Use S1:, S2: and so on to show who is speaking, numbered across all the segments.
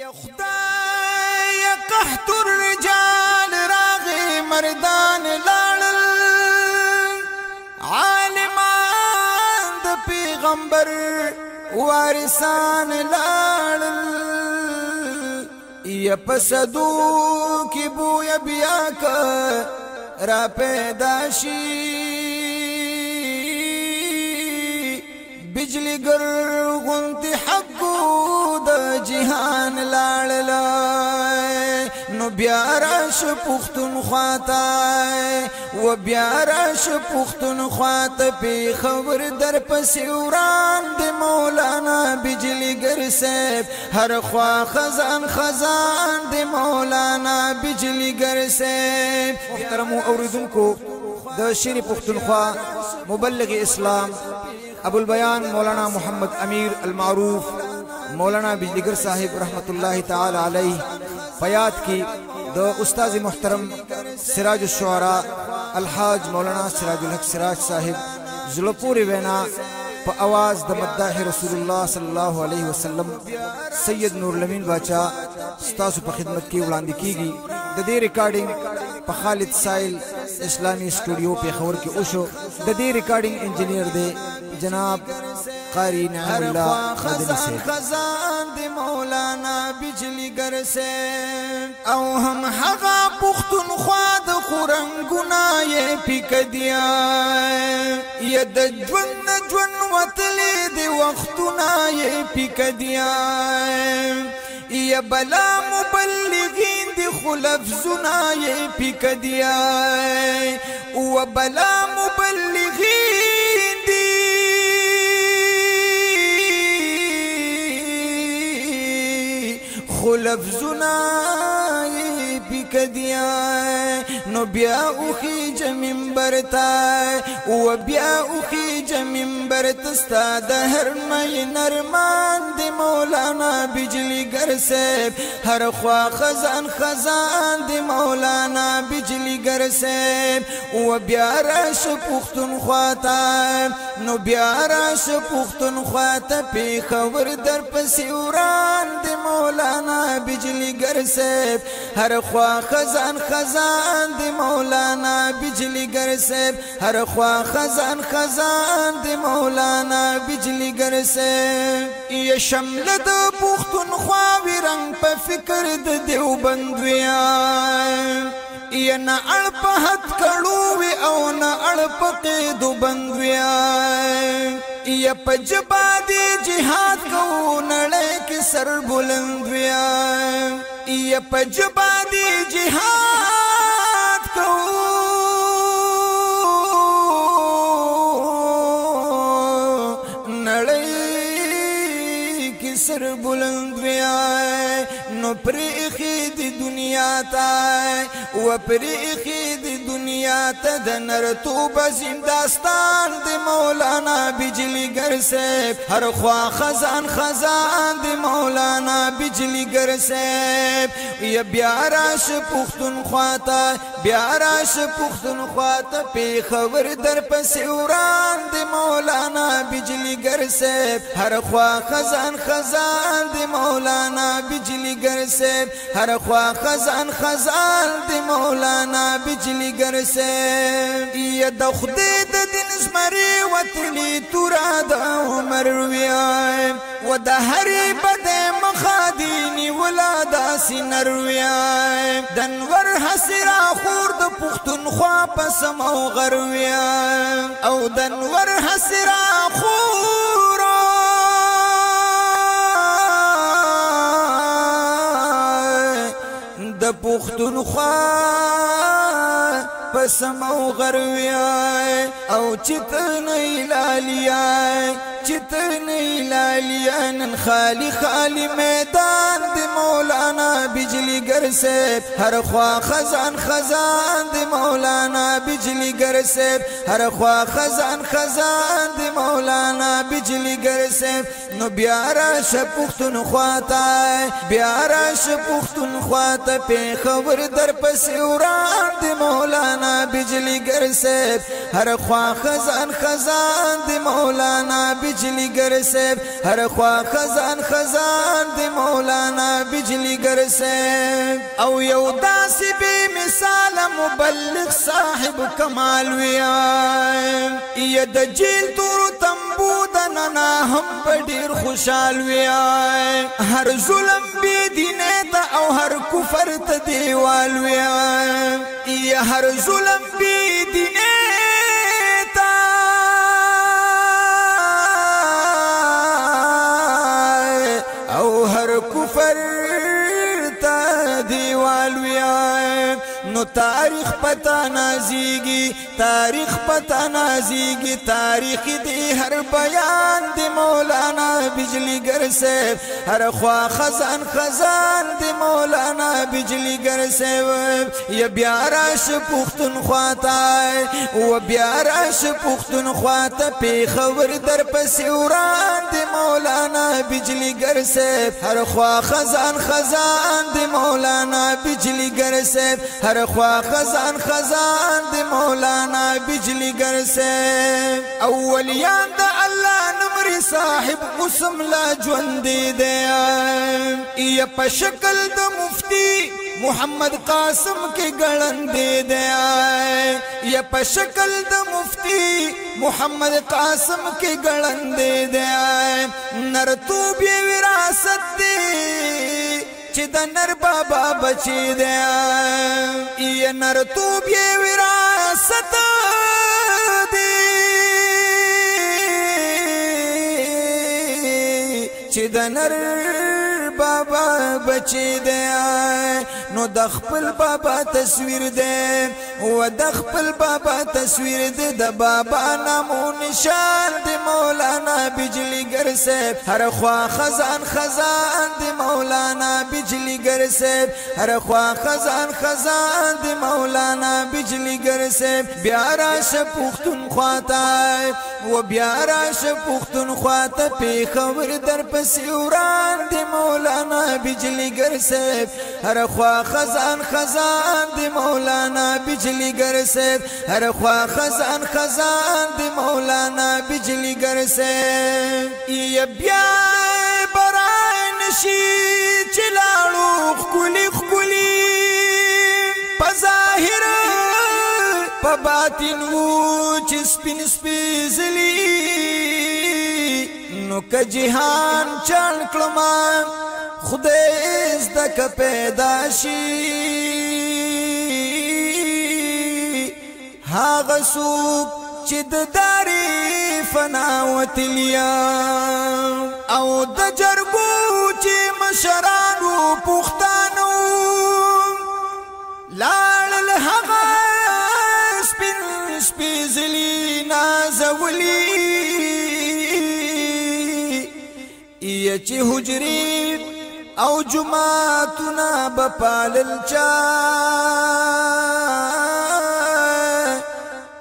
S1: يا خدای قحط الرجال راغي مردان لاړل عالمان د پیغمبر وارثان لاړل یا پسدو کی بویا بیا کا را پیدا شي بجلی گر غنتی حقو د جهان لاړل نو بیا راش پختونخوا ته و بیا راش پختونخوا ته پیښور در پسې وران د مولانا بجلی گر صاحب هر خوا خزان خزان د مولانا بجلی گر صاحب. محترمو اوریدونکو د شیر پختونخوا مبلغ اسلام ابو البیان مولانا محمد امیر المعروف مولانا بجلیگر صاحب رحمت اللہ تعالی علیہ فیاد کی دو استاذ محترم سراج الشعراء الحاج مولانا سراج الحق سراج صاحب زلپوری وینا پا آواز د مداح رسول اللہ صلی اللہ علیہ وسلم سید نور لمین باچا ستاسو پا خدمت کی وړاندې کیږي. د دې ریکارډینګ په خالد سائل اسلامی اسٹوڈیو پیښور کې وشو. د دې ریکارډینګ انجینئر دی جناب قاری نعیم الله مدنی صاحب. خزان دی مولانا بجلی گر سے او هم هغه پختونخوا د خورنګونه یې پیک دیا یا د ژوند ژوند وتلې دی وختونه یې پیک دیا یا بلا مبلغین دی خلفزونه یې پیک دیا و بلا مبلغین دی خلفزونه یې پیک دیا نو بیا اوخیج منبر تا و بیا اوخیج منبر تستا د هر مې نرمان دی مولانا بجلی گر صاحب هر خوا خزان خزان دی مولانا بجلی گر صاحب و بیا راش پختونخوا ته نو بیا راش پختونخوا ته پیښور در پسې وران دی مولانا بجلی گر صاحب هر خوا خزان خزان دی مولانا بجلی گر صاحب هر خوا خزان خزان دی مولانا بجلی گر صاحب. یا شمل د پختونخوا وی رنگ په فکر د دیوبند ویا یا نه اړ په حد کړو وی او نه اړ په قید بند ویا یا په جبا دی جهاد کو نړۍ کې سر بلند ویا یا په جبا دی جهاد کو سر بلند ویا نو پریخی دی دنیا تا و پریخی دی دنیا تا د نرتوب زنداستان دی مولانا بجلی گر صاحب هر خوا خزان خزان دی مولانا بجلی گر صاحب یا بیا راش پختونخوا ته بیا راش پختونخوا ته پیښور در پسې وران دی مولانا بجلی گر صاحب هر خوا خزان خزان دی مولانا بجلی گر صاحب هر خوا خزان خزان دی مولانا بجلی گر صاحب یا د خدای د دین زمری وتلی تورا د عمر ویا و د هری بد مخادینی ولادا سینر ویا دنور حسرا خور د پختونخوا پس مو غر ویا او دنور حسرا خور د پختونخوا پس مو غر ویا او چتن لالیا چتن لالیا نن خالی خالی میدان دی مولانا بجلی گر سے ہر خواہ خزان خزان دی مولانا بجلی گر سے ہر خواہ خزان خزان دی مولانا بجلی گر سے نو بیارا شپختن خواتا بیارا شپختن خواتا پیخور در پسی وران دی مولانا بجلی گر سے ہر خواہ خزان خزان دی مولانا بجلی گر سے ہر خواہ خزان خزان دی مولانا بجلی گر سے او یو داسی بے مثال مبلغ صاحب کمال ویا یا د جیل تور تنبو دننا ہم بڑیر خوشحال ویا ہر ظلم بی دینے تا او ہر کفر تا دیوال ویا یا ہر ظلم بی دینے تا او ہر کفر تا دیوال ویا نو تاریخ پتا نازیگی تاریخ پتا نازیگی تاریخ دی ہر بیان دی مولانا بجلی گر سے ہر خواہ خزان خزان دی مولانا بجلی گر سے یا بیاراش پختن خواتا و بیاراش پختن خواتا پیخور در پسیوران دی مولانا بجلی گر سے ہر خواہ خزان خزان دی مولانا بجلی گر سے ہر خواہ خزان خزان دی مولانا بجلی گر سے اولیان دا اللہ نمری صاحب قسم لا جوندی دے یا پشکل دا مفتی محمد قاسم کے گڑن دے دیا یا پشکل دا مفتی محمد قاسم کے گڑن دے دیا نرتوب یہ وراثت دے چی دا نر بابا بچی دیا یہ نرتوب یہ وراثت دی چی دا نر بابا بچی دیا نو دخپل بابا تصویر دے و دخپل بابا تصویر دے دا بابا نامو نشان دی مولانا بجلی گر سے ہر خواہ خزان خزان دی مولانا بجلی گر سے ہر خواہ خزان خزان دی مولانا بجلی گر سے بیارا شپختن خواتا و بیارا شپختن خواتا پیخور در پسیوران دی مولانا بجلی گر سے ہر خواہ خزان خزان دی مولانا بجلی گر سے ہر خواہ خزان خزان دی مولانا بجلی گر سے یہ بیا برائے نشی چلاڑو خکلی خکلی پظاہر پباطن وہ چسپن سپیزلی نو کا جہان چان کلمان خدای زدک پیدا شي هاغه څوک چې د داري فنا وتلیا او د جرګو چې مشرانو پښتانو لاړل هغه سپین سپیزلی نازولی یا چې حجري او جماعتنا بپالل چا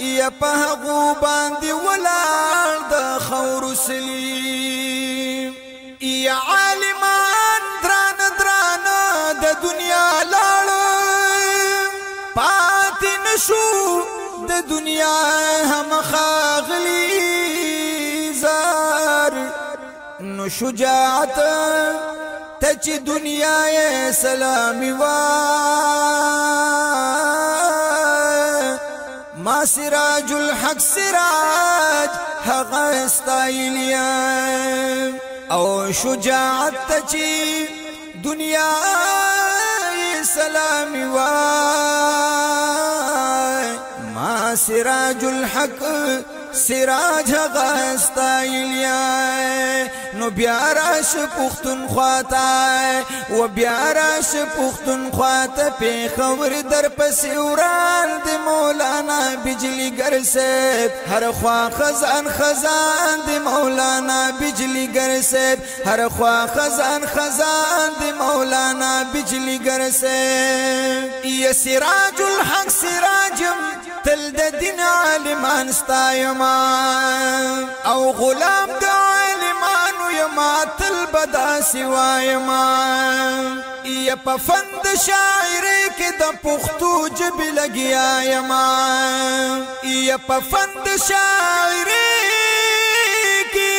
S1: یا پهغو باندې ولار د خور سلیم یا عالمان دران دران د دنیا لاړ پات نشو د دنیا هم خاغلی زار نو شجاعت تچ دنیا سلامی وا ما سراج الحق سراج حق استایلیا او شجاعت تچ دنیا سلامی وا ما سراج الحق سراج حق استایلیا نو بیا راش پښتونخوا ته و بیا راش پښتونخوا ته پیښور در پسې وران د مولانا بجلیګر صاحب هر خوا خزان خزان د مولانا بجلیګر صاحب هر خوا خزان خزان د مولانا بجلیګر صاحب یا سراج الحق سراجم تل د دین عالمان ستایما او غلام د عالمانو یما تل بدا سوایما یا په فند شاعری کې د پښتو ژبې لګیا یما یا په فند شاعری کې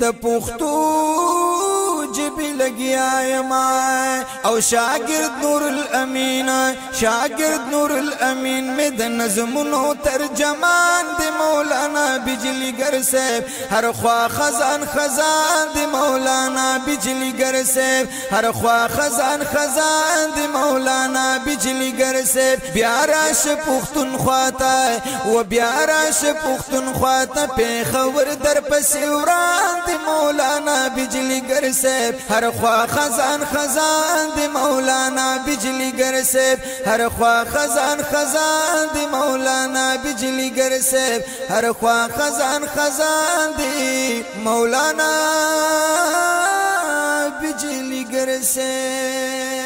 S1: د پښتو ژبې لګیا یما او شاگرد نور الامین شاگرد نور الامین میں د نظمونو ترجمان د مولانا بجلیګر صاحب هر خوا خزان خزان د مولانا بجلیګر صاحب هر خوا خزان خزان د مولانا بجلیګر صاحب بیا راش پښتونخوا ته و بیا راش پښتونخوا ته پیښور در پسې وران د مولانا بجلیګر صاحب هر خوا خزان خزان د مولانا بجلیګر صاحب هر خوا خزان خزان د مولانا بجلیګر صاحب هر خوا خزان خزان د مولانا بجلیګر صاحب